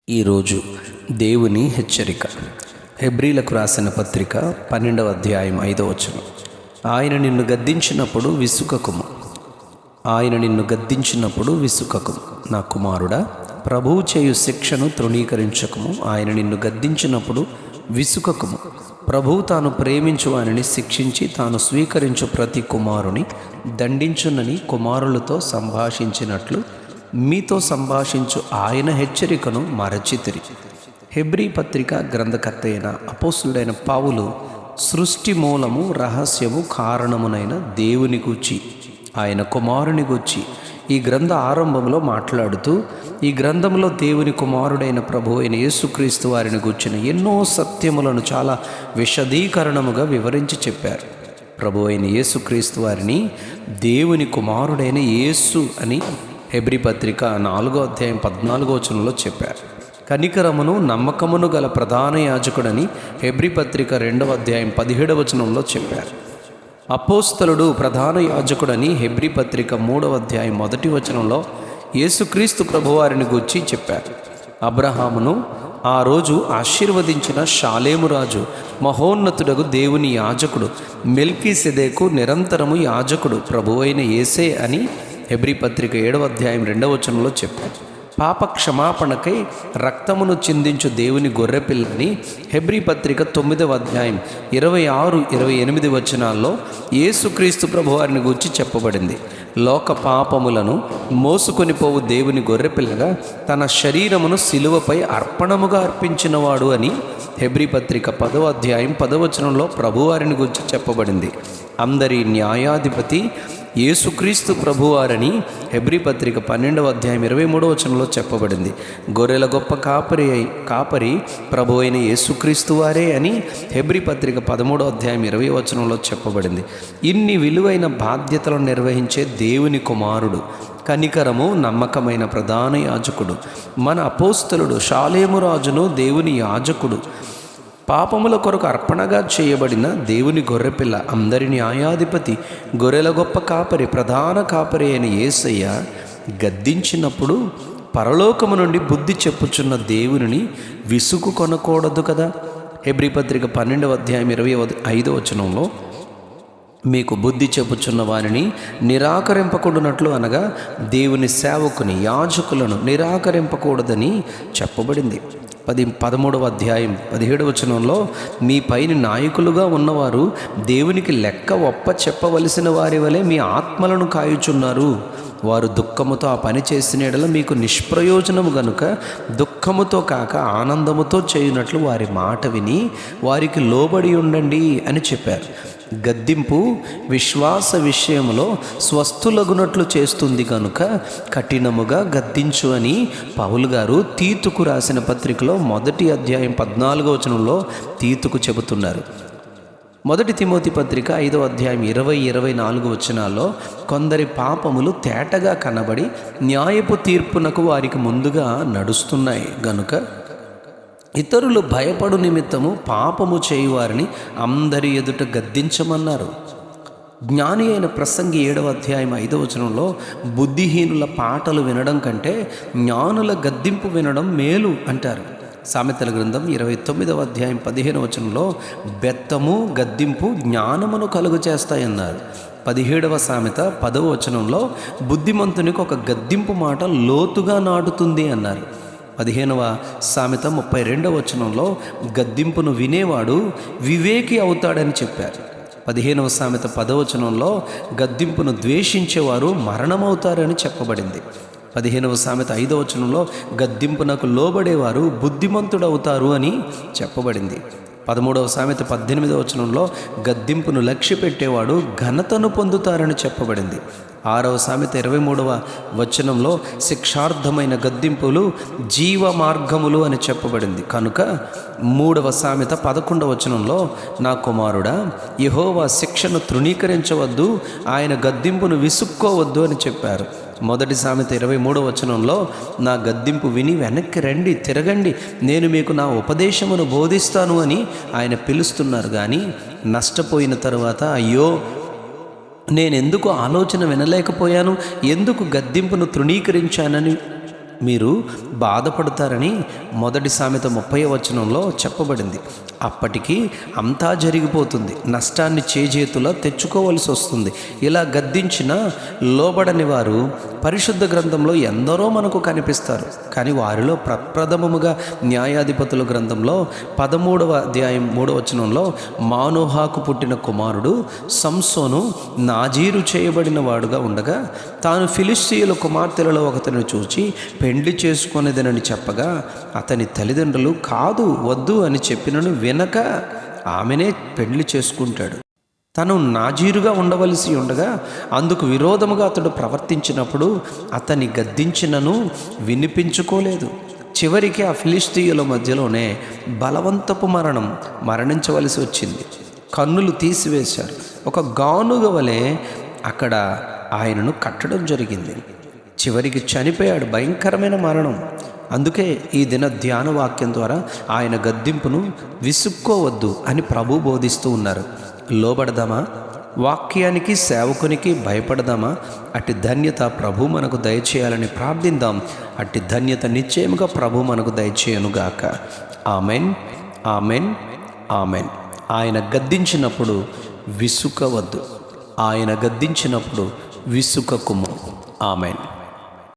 ఈరోజు దేవుని హెచ్చరిక. హెబ్రీలకు రాసిన పత్రిక 12వ అధ్యాయం 5వ వచనం. ఆయన నిన్ను గద్దించినప్పుడు విసుకకుము. నా కుమారుడా, ప్రభువు చేయు శిక్షను తృణీకరించకము. ఆయన నిన్ను గద్దించినప్పుడు విసుకకుము. ప్రభువు తాను ప్రేమించు వానిని శిక్షించి తాను స్వీకరించు ప్రతి కుమారుని దండించునని కుమారులతో సంభాషించినట్లు మీతో సంభాషించు ఆయన హెచ్చరికను మరచితిరి. హెబ్రీ పత్రిక గ్రంథకర్త అయిన అపోస్తులుడైన పౌలు సృష్టి మూలము, రహస్యము, కారణమునైన దేవుని గూర్చి, ఆయన కుమారుని గూర్చి ఈ గ్రంథ ఆరంభంలో మాట్లాడుతూ, ఈ గ్రంథంలో దేవుని కుమారుడైన ప్రభు అయిన యేసుక్రీస్తు వారిని గూర్చిన ఎన్నో సత్యములను చాలా విశదీకరణముగా వివరించి చెప్పారు. ప్రభు అయిన యేసుక్రీస్తు వారిని దేవుని కుమారుడైన యేసు అని హెబ్రీ పత్రిక 4వ అధ్యాయం 14వ వచనంలో చెప్పారు. కనికరమును నమ్మకమును గల ప్రధాన యాజకుడని హెబ్రీ పత్రిక 2వ అధ్యాయం 17వ వచనంలో చెప్పారు. అపోస్తలుడు ప్రధాన యాజకుడని హెబ్రీ పత్రిక 3వ అధ్యాయం 1వ వచనంలో యేసుక్రీస్తు ప్రభువారిని గూర్చి చెప్పారు. అబ్రహామును ఆ రోజు ఆశీర్వదించిన షాలేము రాజు, మహోన్నతుడగు దేవుని యాజకుడు, మెల్కీసెదెకు నిరంతరము యాజకుడు ప్రభువైన యేసే అని హెబ్రీ పత్రిక 7వ అధ్యాయం 2వ వచనంలో చెప్పారు. పాప క్షమాపణకై రక్తమును చిందించు దేవుని గొర్రెపిల్లని హెబ్రీ పత్రిక 9వ అధ్యాయం 26-28 వచనాల్లో యేసుక్రీస్తు ప్రభువారిని గూర్చి చెప్పబడింది. లోక పాపములను మోసుకొని పోవు దేవుని గొర్రెపిల్లగా తన శరీరమును సిలువపై అర్పణముగా అర్పించినవాడు అని హెబ్రీ పత్రిక 10వ అధ్యాయం 10వ వచనంలో ప్రభువారిని గూర్చి చెప్పబడింది. అందరి న్యాయాధిపతి యేసుక్రీస్తు ప్రభువారని హెబ్రీ పత్రిక 12వ అధ్యాయం 23వ వచనంలో చెప్పబడింది. గొర్రెల గొప్ప కాపరి ప్రభు అయిన యేసుక్రీస్తు వారే అని హెబ్రీ పత్రిక 13వ అధ్యాయం 20వ వచనంలో చెప్పబడింది. ఇన్ని విలువైన బాధ్యతలను నిర్వహించే దేవుని కుమారుడు, కనికరము, నమ్మకమైన ప్రధాన యాజకుడు, మన అపోస్తలుడు షాలేము రాజును దేవుని యాజకుడు, పాపముల కొరకు అర్పణగా చేయబడిన దేవుని గొర్రెపిల్ల, అందరి న్యాయాధిపతి, గొర్రెల గొప్ప కాపరి, ప్రధాన కాపరి అయిన యేసయ్య గద్దించినప్పుడు పరలోకము నుండి బుద్ధి చెప్పుచున్న దేవుని విసుగు కొనకూడదు కదా. హెబ్రీ పత్రిక 12వ అధ్యాయం 25వ వచనంలో మీకు బుద్ధి చెప్పుచున్న వారిని నిరాకరింపకూడనట్లు, అనగా దేవుని సేవకుని, యాజకులను నిరాకరింపకూడదని చెప్పబడింది. 13వ అధ్యాయం 17వ వచనంలో మీ పైన నాయకులుగా ఉన్నవారు దేవునికి లెక్క ఒప్ప చెప్పవలసిన వారి వలె మీ ఆత్మలను కాయుచున్నారు. వారు దుఃఖముతో ఆ పని చేసిన యెడల మీకు నిష్ప్రయోజనము గనుక దుఃఖముతో కాక ఆనందముతో చేయునట్లు వారి మాట విని వారికి లోబడి ఉండండి అని చెప్పారు. గద్దింపు విశ్వాస విషయంలో స్వస్థులగునట్లు చేస్తుంది కనుక కఠినముగా గద్దించు అని పౌలు గారు తీతుకు రాసిన పత్రికలో 1వ అధ్యాయం 14వ వచనంలో తీతుకు చెబుతున్నారు. 1 తిమోతి పత్రిక 5వ అధ్యాయం 20-24 వచనాల్లో కొందరి పాపములు తేటగా కనబడి న్యాయపు తీర్పునకు వారికి ముందుగా నడుస్తున్నాయి గనుక ఇతరులు భయపడు నిమిత్తము పాపము చేయువారిని అందరి ఎదుట గద్దించమన్నారు. జ్ఞాని అయిన ప్రసంగి 7వ అధ్యాయం 5వ వచనంలో బుద్ధిహీనుల పాటలు వినడం కంటే జ్ఞానుల గద్దింపు వినడం మేలు అంటారు. సామెతల గ్రంథం 29వ అధ్యాయం 15వ వచనంలో బెత్తము, గద్దింపు జ్ఞానమును కలుగు చేస్తాయన్నారు. 17వ సామెత 10వ వచనంలో బుద్ధిమంతునికి ఒక గద్దింపు మాట లోతుగా నాటుతుంది అన్నారు. 15వ సామెత 32వ వచనంలో గద్దింపును వినేవాడు వివేకి అవుతాడని చెప్పారు. 15వ సామెత 10వ వచనంలో గద్దింపును ద్వేషించేవారు మరణమవుతారని చెప్పబడింది. 15వ సామెత 5వ వచనంలో గద్దింపునకు లోబడేవారు బుద్ధిమంతుడవుతారు అని చెప్పబడింది. 13వ సామెత 18వ వచనంలో గద్దింపును లక్ష్య పెట్టేవాడు ఘనతను పొందుతారని చెప్పబడింది. 6వ సామెత 23వ వచనంలో శిక్షార్థమైన గద్దింపులు జీవ మార్గములు అని చెప్పబడింది. కనుక 3వ సామెత 11వ వచనంలో నా కుమారుడా, యెహోవా శిక్షను తృణీకరించవద్దు, ఆయన గద్దింపును విసుక్కోవద్దు అని చెప్పారు. 1వ సామెత 23వ వచనంలో నా గద్దింపు విని వెనక్కి రండి, తిరగండి, నేను మీకు నా ఉపదేశమును బోధిస్తాను అని ఆయన పిలుస్తున్నారు. కానీ నష్టపోయిన తరువాత అయ్యో నేనెందుకు ఆలోచన వినలేకపోయాను, ఎందుకు గద్దింపును తృణీకరించానని మీరు బాధపడతారని మొదటి సామెత 30వ వచనంలో చెప్పబడింది. అప్పటికి అంతా జరిగిపోతుంది, నష్టాన్ని చేజేతులా తెచ్చుకోవలసి వస్తుంది. ఇలా గద్దించిన లోబడని వారు పరిశుద్ధ గ్రంథంలో ఎందరో మనకు కనిపిస్తారు. కానీ వారిలో ప్రప్రథమముగా న్యాయాధిపతుల గ్రంథంలో 13వ అధ్యాయం 3వ వచనంలో మానోహాకు పుట్టిన కుమారుడు సంసోను నాజీరు చేయబడిన వాడుగా ఉండగా తాను ఫిలిష్తీయుల కుమార్తెలలో ఒకతను చూచి పెండ్లి చేసుకునేదనని చెప్పగా అతని తల్లిదండ్రులు కాదు, వద్దు అని చెప్పినను వినక ఆమెనే పెండ్లి చేసుకుంటాడు. తను నాజీరుగా ఉండవలసి ఉండగా అందుకు విరోధముగా అతడు ప్రవర్తించినప్పుడు అతన్ని గద్దించినను వినిపించుకోలేదు. చివరికి ఆ ఫిలిష్తీయుల మధ్యలోనే బలవంతపు మరణించవలసి వచ్చింది. కన్నులు తీసివేశారు. ఒక గానుగ వలె అక్కడ ఆయనను కట్టడం జరిగింది. చివరికి చనిపోయాడు. భయంకరమైన మరణం. అందుకే ఈ దిన ధ్యాన వాక్యం ద్వారా ఆయన గద్దింపును విసుక్కోవద్దు అని ప్రభు బోధిస్తూ ఉన్నారు. లోబడదామా? వాక్యానికి సేవకునికి భయపడదామా? అట్టి ధన్యత ప్రభు మనకు దయచేయాలని ప్రార్థిద్దాం. అట్టి ధన్యత నిశ్చయముగా ప్రభు మనకు దయచేయనుగాక. Amen, amen, amen. ఆయన గద్దించినప్పుడు విసుకవద్దు. ఆయన గద్దించినప్పుడు విసుకకుము. ఆమెన్.